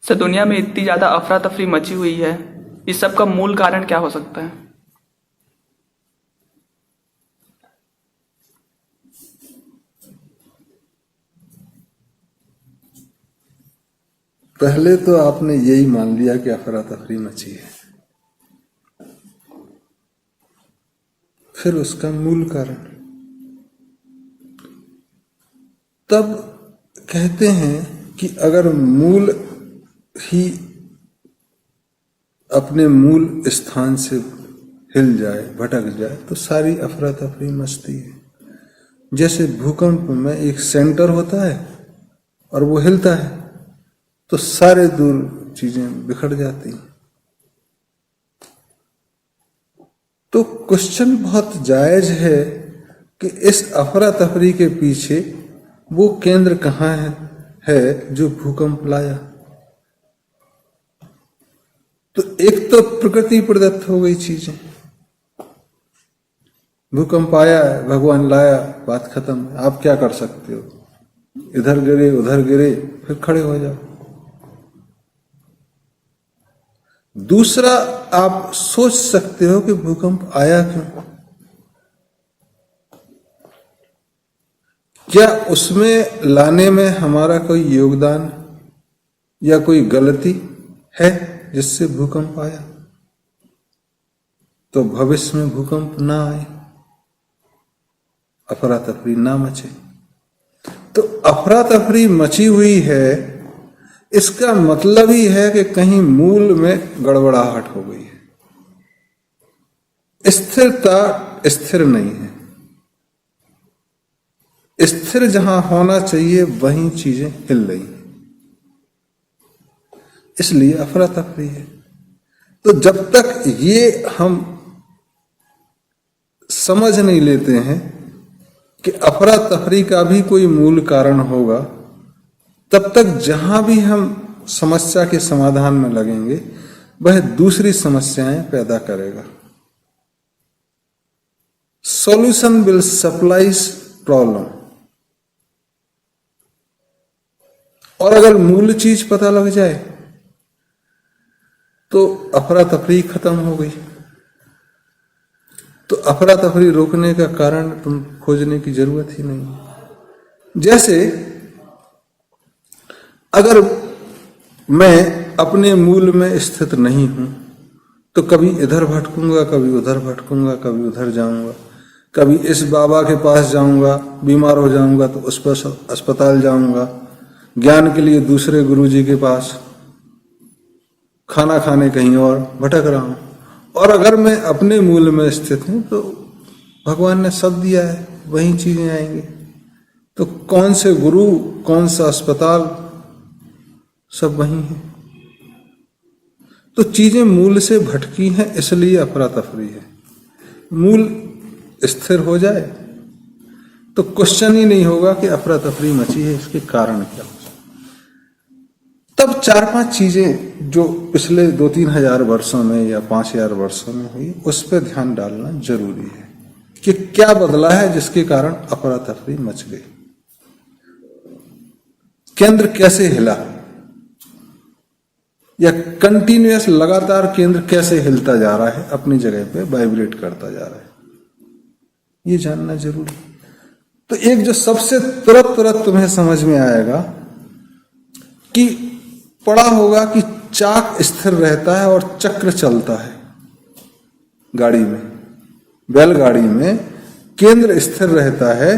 Sir, दुनिया में इतनी ज़्यादा अफरा तफरी मची हुई है, इस सब का मूल कारण क्या हो सकता है? पहले तो आपने यही मान लिया कि अफरा तफरी मची है, फिर उसका मूल कारण, तब कहते हैं कि अगर मूल ही अपने मूल स्थान से हिल जाए, भटक जाए, तो सारी अफरा तफरी मचती है। जैसे भूकंप में एक सेंटर होता है और वो हिलता है तो सारे दूर चीजें बिखर जाती हैं। तो क्वेश्चन बहुत जायज है कि इस अफरा तफरी के पीछे वो केंद्र कहाँ है जो भूकंप लाया। तो एक तो प्रकृति प्रदत्त हो गई चीजें, भूकंप आया है, भगवान लाया, बात खत्म। आप क्या कर सकते हो? इधर गिरे उधर गिरे, फिर खड़े हो जाओ। दूसरा, आप सोच सकते हो कि भूकंप आया क्यों? क्या उसमें लाने में हमारा कोई योगदान या कोई गलती है जिससे भूकंप आया? तो भविष्य में भूकंप ना आए, अफरा तफरी ना मचे। तो अफरा तफरी मची हुई है, इसका मतलब ही है कि कहीं मूल में गड़बड़ाहट हो गई है, स्थिरता स्थिर नहीं है। स्थिर जहां होना चाहिए वहीं चीजें हिल रही, इसलिए अफरा तफरी है। तो जब तक ये हम समझ नहीं लेते हैं कि अफरा तफरी का भी कोई मूल कारण होगा, तब तक जहां भी हम समस्या के समाधान में लगेंगे वह दूसरी समस्याएं पैदा करेगा। Solution will supplies problem. और अगर मूल चीज पता लग जाए तो अफरा तफरी खत्म हो गई। तो अफरा तफरी रोकने का कारण तुम खोजने की जरूरत ही नहीं। जैसे अगर मैं अपने मूल में स्थित नहीं हूं तो कभी इधर भटकूंगा, कभी उधर भटकूंगा, कभी उधर जाऊंगा, कभी इस बाबा के पास जाऊंगा, बीमार हो जाऊंगा तो उस पर अस्पताल जाऊंगा, ज्ञान के लिए दूसरे गुरुजी के पास, खाना खाने कहीं और भटक रहा हूं। और अगर मैं अपने मूल में स्थित हूं तो भगवान ने सब दिया है, वही चीजें आएंगी। तो कौन से गुरु, कौन सा अस्पताल, सब वही है। तो चीजें मूल से भटकी हैं, इसलिए अफरा तफरी है। मूल स्थिर हो जाए तो क्वेश्चन ही नहीं होगा कि अफरा तफरी मची है, इसके कारण क्या हो। तब 4-5 चीजें जो पिछले 2-3 हजार वर्षों में या 5,000 वर्षों में हुई, उस पर ध्यान डालना जरूरी है कि क्या बदला है जिसके कारण अफरा तफरी मच गई। केंद्र कैसे हिला, या कंटिन्यूअस लगातार केंद्र कैसे हिलता जा रहा है, अपनी जगह पे वाइब्रेट करता जा रहा है, ये जानना जरूरी। तो एक जो सबसे तुरंत तुम्हें समझ में आएगा कि पढ़ा होगा कि चाक स्थिर रहता है और चक्र चलता है। गाड़ी में, बैलगाड़ी में केंद्र स्थिर रहता है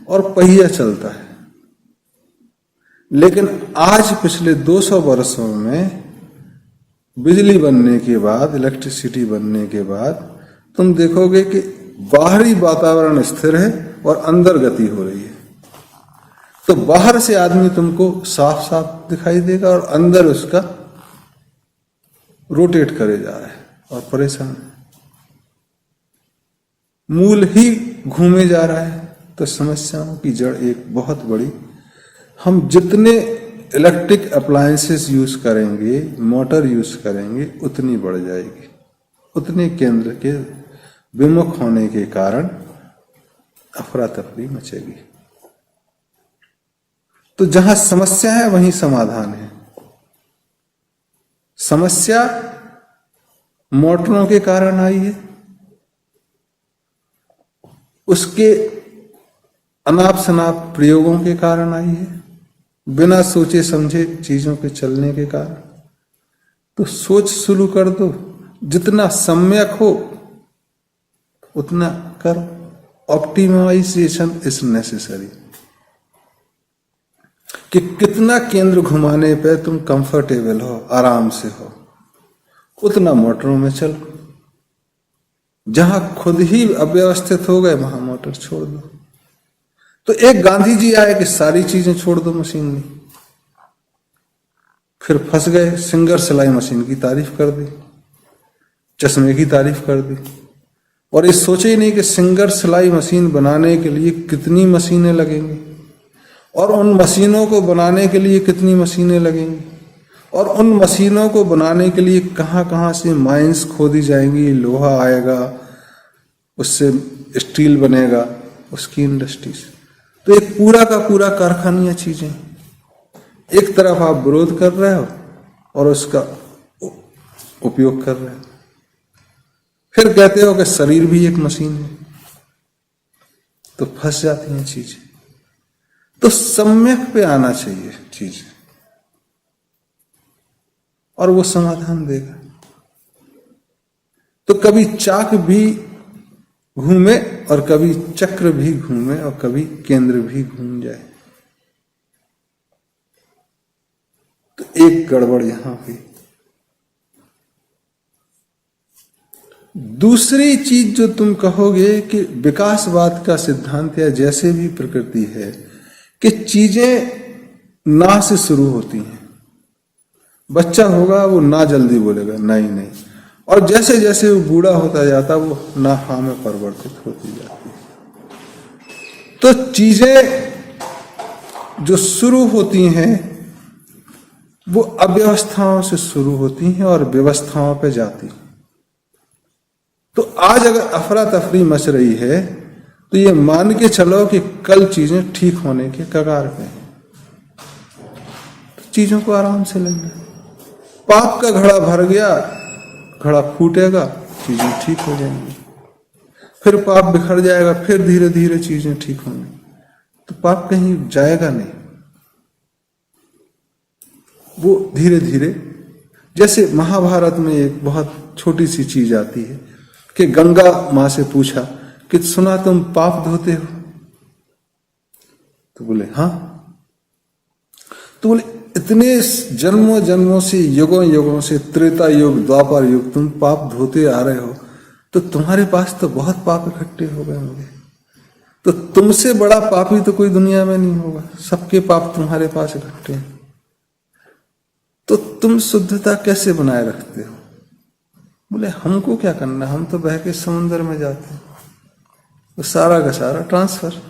और पहिया चलता है। लेकिन आज पिछले 200 वर्षों में बिजली बनने के बाद, इलेक्ट्रिसिटी बनने के बाद, तुम देखोगे कि बाहरी वातावरण स्थिर है और अंदर गति हो रही है। तो बाहर से आदमी तुमको साफ साफ दिखाई देगा और अंदर उसका रोटेट करे जा रहा है और परेशान है, मूल ही घूमे जा रहा है। तो समस्याओं की जड़ एक बहुत बड़ी, हम जितने इलेक्ट्रिक अप्लायंसेस यूज करेंगे, मोटर यूज करेंगे, उतनी बढ़ जाएगी, उतने केंद्र के विमुख होने के कारण अफरा तफरी मचेगी। तो जहां समस्या है वहीं समाधान है। समस्या मोटरों के कारण आई है, उसके अनाप शनाप प्रयोगों के कारण आई है, बिना सोचे समझे चीजों के चलने के कारण। तो सोच शुरू कर दो, जितना सम्यक हो उतना करो। ऑप्टिमाइजेशन इज नेसेसरी, कि कितना केंद्र घुमाने पे तुम कंफर्टेबल हो, आराम से हो, उतना मोटरों में चलो। जहां खुद ही अव्यवस्थित हो गए वहां मोटर छोड़ दो। तो एक गांधी जी आए कि सारी चीजें छोड़ दो मशीन में, फिर फंस गए। सिंगर सिलाई मशीन की तारीफ कर दी, चश्मे की तारीफ कर दी, और ये सोचे ही नहीं कि सिंगर सिलाई मशीन बनाने के लिए कितनी मशीनें लगेंगी, और उन मशीनों को बनाने के लिए कितनी मशीनें लगेंगी, और उन मशीनों को बनाने के लिए कहां कहां से माइंस खोदी जाएंगी, लोहा आएगा, उससे स्टील बनेगा, उसकी इंडस्ट्री से। तो एक पूरा का पूरा कारखानिया चीजें। एक तरफ आप विरोध कर रहे हो और उसका उपयोग कर रहे हो, फिर कहते हो कि शरीर भी एक मशीन है, तो फंस जाती हैं चीजें। तो सम्यक पे आना चाहिए चीजें, और वो समाधान देगा। तो कभी चाक भी घूमे और कभी चक्र भी घूमे और कभी केंद्र भी घूम जाए। तो एक गड़बड़ यहां हुई। दूसरी चीज जो तुम कहोगे कि विकासवाद का सिद्धांत या जैसे भी प्रकृति है कि चीजें ना से शुरू होती हैं। बच्चा होगा वो ना जल्दी बोलेगा, नहीं, और जैसे जैसे वो बूढ़ा होता जाता वो ना हा में परिवर्तित होती जाती है। तो चीजें जो शुरू होती हैं वो अव्यवस्थाओं से शुरू होती हैं और व्यवस्थाओं पे जाती हैं। तो आज अगर अफरा तफरी मच रही है तो ये मान के चलो कि कल चीजें ठीक होने के कगार पे हैं। तो चीजों को आराम से लेना। पाप का घड़ा भर गया, घड़ा फूटेगा, चीजें ठीक हो जाएंगी। फिर पाप बिखर जाएगा, फिर धीरे धीरे चीजें ठीक होंगी। तो पाप कहीं जाएगा नहीं, वो धीरे धीरे। जैसे महाभारत में एक बहुत छोटी सी चीज आती है कि गंगा मां से पूछा कि सुना तुम पाप धोते हो? तो बोले हाँ। तो बोले इतने जन्मों जन्मों से, युगों युगों से, त्रेता युग, द्वापर युग तुम पाप धोते आ रहे हो, तो तुम्हारे पास तो बहुत पाप इकट्ठे हो गए होंगे। तो तुमसे बड़ा पापी तो कोई दुनिया में नहीं होगा, सबके पाप तुम्हारे पास इकट्ठे हैं। तो तुम शुद्धता कैसे बनाए रखते हो? बोले हमको क्या करना, हम तो बह के समुद्र में जाते हैं, तो सारा का सारा ट्रांसफर।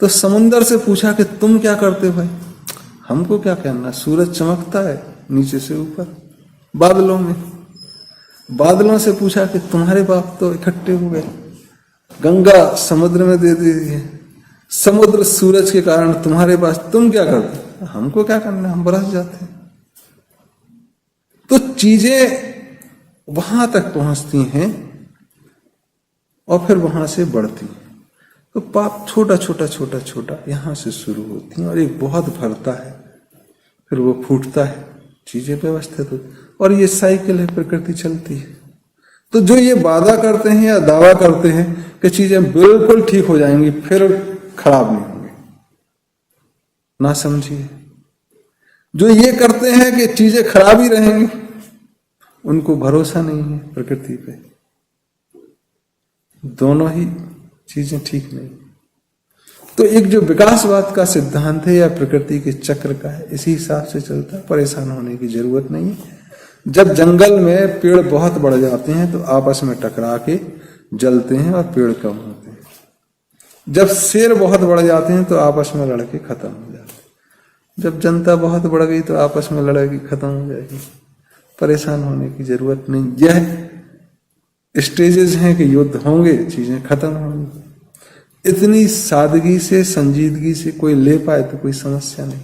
तो समुद्र से पूछा कि तुम क्या करते हो भाई? हमको क्या कहना, सूरज चमकता है नीचे से ऊपर बादलों में। बादलों से पूछा कि तुम्हारे पाप तो इकट्ठे हो गए, गंगा समुद्र में दे दी है, समुद्र सूरज के कारण तुम्हारे पास, तुम क्या करते? हमको क्या करना, हम बरस जाते हैं। तो चीजें वहां तक पहुंचती हैं और फिर वहां से बढ़ती हैं। तो पाप छोटा छोटा छोटा छोटा यहां से शुरू होती हैं और एक बहुत भरता है, फिर वो फूटता है, चीजें व्यवस्थित होती, और ये साइकिल है, प्रकृति चलती है। तो जो ये वादा करते हैं या दावा करते हैं कि चीजें बिल्कुल ठीक हो जाएंगी, फिर खराब नहीं होंगी, ना समझिए। जो ये करते हैं कि चीजें खराब ही रहेंगी, उनको भरोसा नहीं है प्रकृति पे। दोनों ही चीजें ठीक नहीं। तो एक जो विकासवाद का सिद्धांत है या प्रकृति के चक्र का है, इसी हिसाब से चलता है। परेशान होने की जरूरत नहीं है। जब जंगल में पेड़ बहुत बढ़ जाते हैं तो आपस में टकरा के जलते हैं और पेड़ कम होते हैं। जब शेर बहुत बढ़ जाते हैं तो आपस में लड़के खत्म हो जाते हैं। जब जनता बहुत बढ़ गई तो आपस में लड़ाई खत्म हो जाएगी। परेशान होने की जरूरत नहीं। यह स्टेजेस हैं कि युद्ध होंगे, चीजें खत्म होंगी। इतनी सादगी से, संजीदगी से कोई ले पाए तो कोई समस्या नहीं।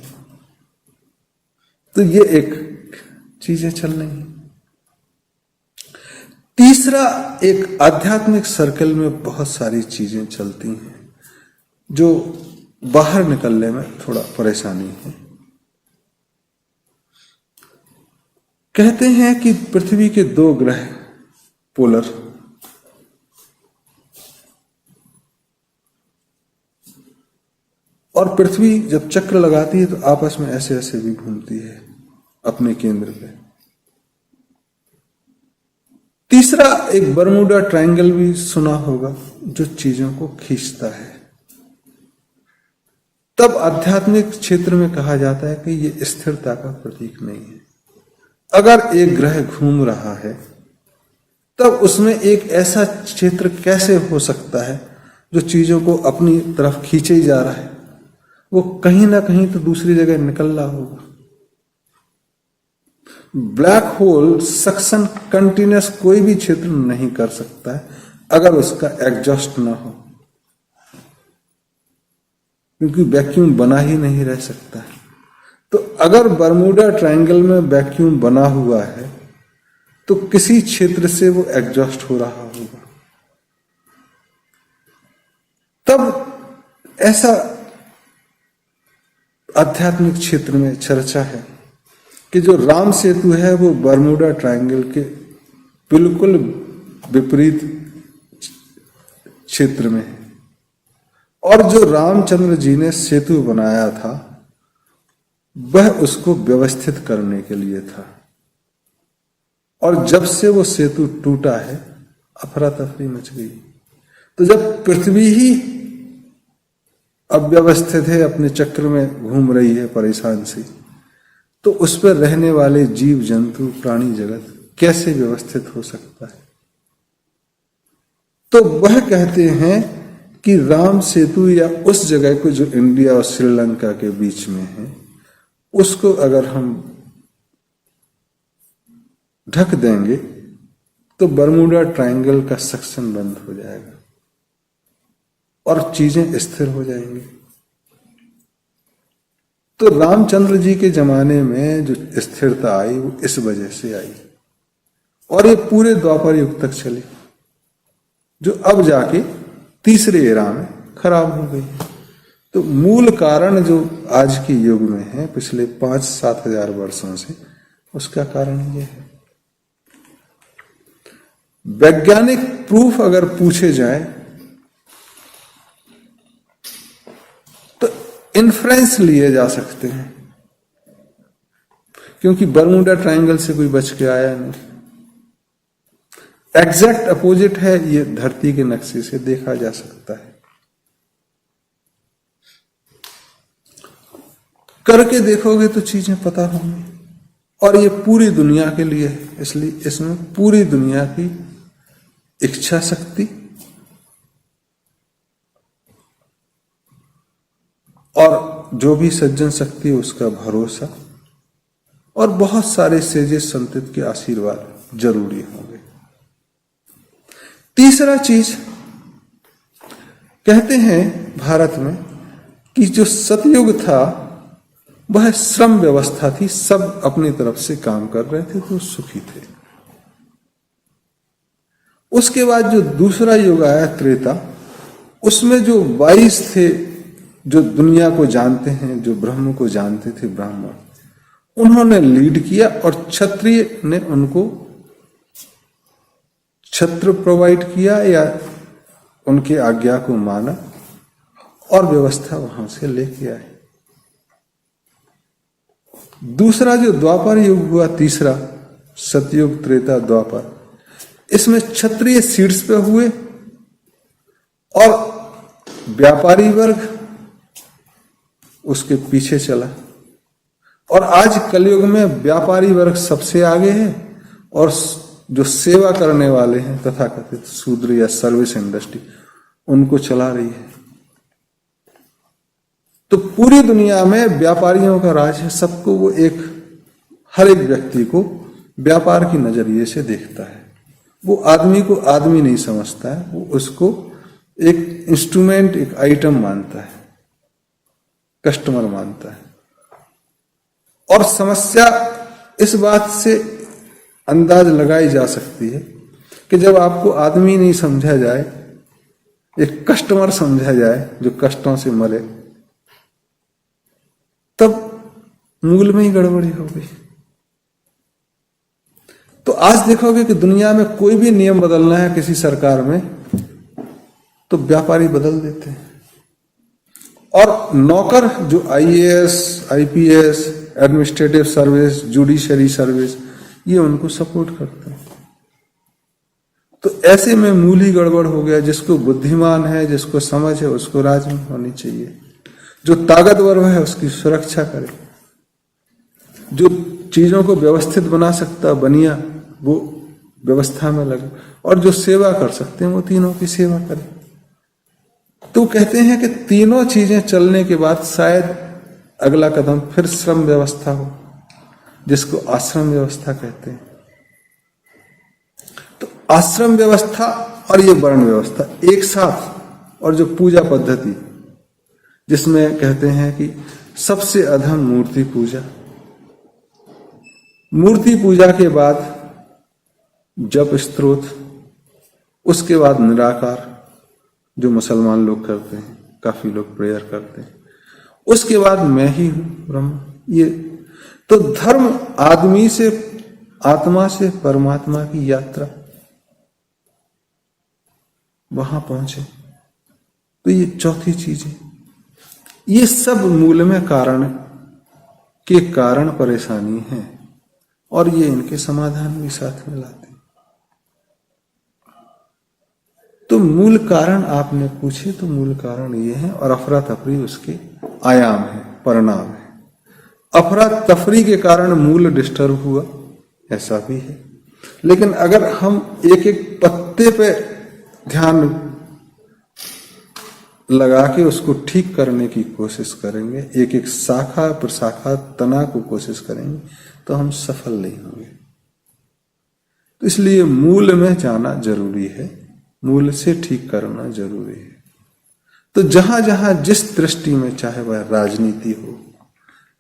तो ये एक चीजें चल रही हैं। तीसरा, एक आध्यात्मिक सर्कल में बहुत सारी चीजें चलती हैं जो बाहर निकलने में थोड़ा परेशानी है। कहते हैं कि पृथ्वी के 2 ग्रह पोलर, और पृथ्वी जब चक्र लगाती है तो आपस में ऐसे ऐसे भी घूमती है अपने केंद्र पे। तीसरा, एक बरमूडा ट्रायंगल भी सुना होगा जो चीजों को खींचता है। तब आध्यात्मिक क्षेत्र में कहा जाता है कि यह स्थिरता का प्रतीक नहीं है। अगर एक ग्रह घूम रहा है तब उसमें एक ऐसा क्षेत्र कैसे हो सकता है जो चीजों को अपनी तरफ खींचे ही जा रहा है? वो कहीं ना कहीं तो दूसरी जगह निकल रहा होगा। ब्लैक होल सक्शन कंटिन्यूस कोई भी क्षेत्र नहीं कर सकता है अगर उसका एग्जॉस्ट ना हो, क्योंकि वैक्यूम बना ही नहीं रह सकता है। तो अगर बरमूडा ट्रायंगल में वैक्यूम बना हुआ है तो किसी क्षेत्र से वो एग्जॉस्ट हो रहा होगा। तब ऐसा आध्यात्मिक क्षेत्र में चर्चा है कि जो राम सेतु है वो बरमूडा ट्रायंगल के बिल्कुल विपरीत क्षेत्र में है, और जो रामचंद्र जी ने सेतु बनाया था वह उसको व्यवस्थित करने के लिए था, और जब से वो सेतु टूटा है अफरा तफरी मच गई। तो जब पृथ्वी ही अव्यवस्थित है, अपने चक्र में घूम रही है परेशान सी, तो उस पर रहने वाले जीव जंतु प्राणी जगत कैसे व्यवस्थित हो सकता है? तो वह कहते हैं कि राम सेतु या उस जगह को जो इंडिया और श्रीलंका के बीच में है उसको अगर हम ढक देंगे तो बरमूडा ट्रायंगल का सक्शन बंद हो जाएगा और चीजें स्थिर हो जाएंगी। तो रामचंद्र जी के जमाने में जो स्थिरता आई वो इस वजह से आई, और ये पूरे द्वापर युग तक चली, जो अब जाके तीसरे एरा में खराब हो गई। तो मूल कारण जो आज के युग में है पिछले 5-7 हजार वर्षों से, उसका कारण ये है। वैज्ञानिक प्रूफ अगर पूछे जाए तो इन्फ्रेंस लिए जा सकते हैं, क्योंकि बरमूडा ट्रायंगल से कोई बच के आया नहीं। एग्जैक्ट अपोजिट है, ये धरती के नक्शे से देखा जा सकता है। करके देखोगे तो चीजें पता होंगी, और ये पूरी दुनिया के लिए है, इसलिए इसमें पूरी दुनिया की इच्छा शक्ति और जो भी सज्जन शक्ति है उसका भरोसा और बहुत सारे सेजे संतित के आशीर्वाद जरूरी होंगे। तीसरा चीज कहते हैं भारत में कि जो सतयुग था वह श्रम व्यवस्था थी, सब अपनी तरफ से काम कर रहे थे तो सुखी थे। उसके बाद जो दूसरा युग आया त्रेता, उसमें जो वाइस थे, जो दुनिया को जानते हैं, जो ब्रह्म को जानते थे, ब्राह्मण, उन्होंने लीड किया और क्षत्रिय ने उनको छत्र प्रोवाइड किया या उनके आज्ञा को माना और व्यवस्था वहां से लेके आए। दूसरा जो द्वापर युग हुआ, तीसरा सतयुग त्रेता द्वापर, इसमें क्षत्रिय शीर्ष पे हुए और व्यापारी वर्ग उसके पीछे चला, और आज कलयुग में व्यापारी वर्ग सबसे आगे है और जो सेवा करने वाले हैं तथाकथित शूद्र या सर्विस इंडस्ट्री उनको चला रही है। तो पूरी दुनिया में व्यापारियों का राज है, सबको वो हर एक व्यक्ति को व्यापार की नजरिए से देखता है। वो आदमी को आदमी नहीं समझता है, वो उसको एक इंस्ट्रूमेंट, एक आइटम मानता है, कस्टमर मानता है। और समस्या इस बात से अंदाज लगाई जा सकती है कि जब आपको आदमी नहीं समझा जाए, एक कस्टमर समझा जाए जो कष्टों से मरे, तब मूल में ही गड़बड़ी हो गई। तो आज देखोगे कि दुनिया में कोई भी नियम बदलना है किसी सरकार में तो व्यापारी बदल देते हैं, और नौकर जो IAS, IPS, administrative service, judiciary service, ये उनको सपोर्ट करते हैं। तो ऐसे में मूल ही गड़बड़ हो गया। जिसको बुद्धिमान है, जिसको समझ है, उसको राज में होनी चाहिए। जो ताकतवर है उसकी सुरक्षा करे, जो चीजों को व्यवस्थित बना सकता बनिया वो व्यवस्था में लगे, और जो सेवा कर सकते हैं वो तीनों की सेवा करें। तो कहते हैं कि तीनों चीजें चलने के बाद शायद अगला कदम फिर श्रम व्यवस्था हो, जिसको आश्रम व्यवस्था कहते हैं। तो आश्रम व्यवस्था और ये वर्ण व्यवस्था एक साथ, और जो पूजा पद्धति जिसमें कहते हैं कि सबसे अधम मूर्ति पूजा, मूर्ति पूजा के बाद जप स्तोत्र, उसके बाद निराकार जो मुसलमान लोग करते हैं, काफी लोग प्रेयर करते हैं, उसके बाद मैं ही हूं ब्रह्म। ये तो धर्म आदमी से, आत्मा से परमात्मा की यात्रा, वहां पहुंचे। तो ये चौथी चीज है। ये सब मूल में कारण के कारण परेशानी है, और ये इनके समाधान भी साथ में लाते हैं। तो मूल कारण आपने पूछे तो मूल कारण ये है, और अफरा तफरी उसके आयाम है, परिणाम है। अफरा तफरी के कारण मूल डिस्टर्ब हुआ, ऐसा भी है। लेकिन अगर हम एक एक पत्ते पे ध्यान लगा के उसको ठीक करने की कोशिश करेंगे, एक एक शाखा प्रशाखा तना को कोशिश करेंगे, तो हम सफल नहीं होंगे। तो इसलिए मूल में जाना जरूरी है, मूल से ठीक करना जरूरी है। तो जहां जहां जिस दृष्टि में, चाहे वह राजनीति हो,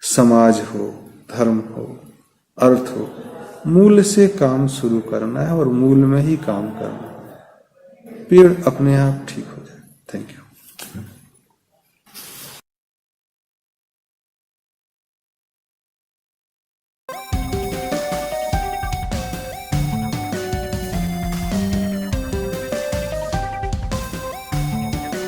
समाज हो, धर्म हो, अर्थ हो, मूल से काम शुरू करना है और मूल में ही काम करना है। पेड़ अपने आप ठीक हो जाए। Thank you.